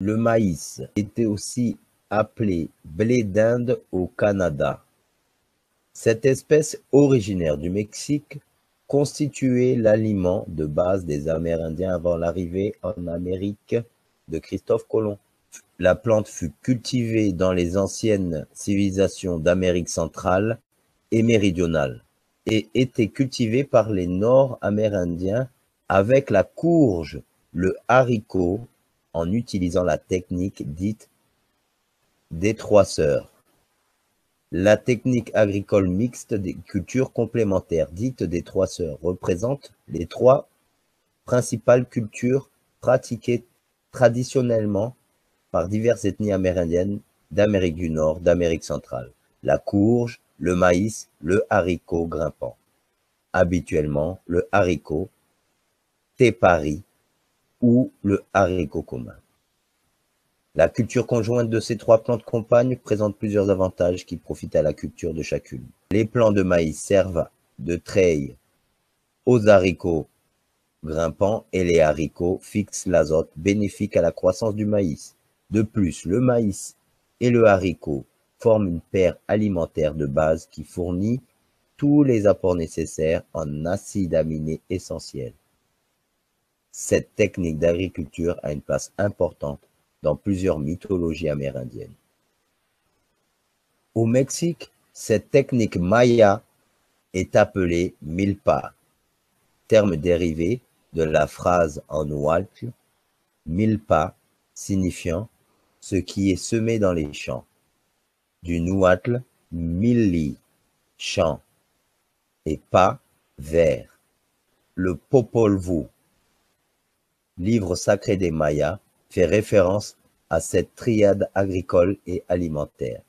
Le maïs était aussi appelé blé d'Inde au Canada. Cette espèce originaire du Mexique constituait l'aliment de base des Amérindiens avant l'arrivée en Amérique de Christophe Colomb. La plante fut cultivée dans les anciennes civilisations d'Amérique centrale et méridionale et était cultivée par les Nord-Amérindiens avec la courge, le haricot, en utilisant la technique dite des trois sœurs. La technique agricole mixte des cultures complémentaires, dite des trois sœurs, représente les trois principales cultures pratiquées traditionnellement par diverses ethnies amérindiennes d'Amérique du Nord, d'Amérique centrale: la courge, le maïs, le haricot grimpant. Habituellement, le haricot tepari ou le haricot commun. La culture conjointe de ces trois plantes compagnes présente plusieurs avantages qui profitent à la culture de chacune. Les plants de maïs servent de treille aux haricots grimpants et les haricots fixent l'azote bénéfique à la croissance du maïs. De plus, le maïs et le haricot forment une paire alimentaire de base qui fournit tous les apports nécessaires en acides aminés essentiels. Cette technique d'agriculture a une place importante dans plusieurs mythologies amérindiennes. Au Mexique, cette technique maya est appelée milpa, terme dérivé de la phrase en nahuatl milpa signifiant ce qui est semé dans les champs, du nahuatl milli, champ, et pa, vert. Le Popol Vuh, livre sacré des Mayas, fait référence à cette triade agricole et alimentaire.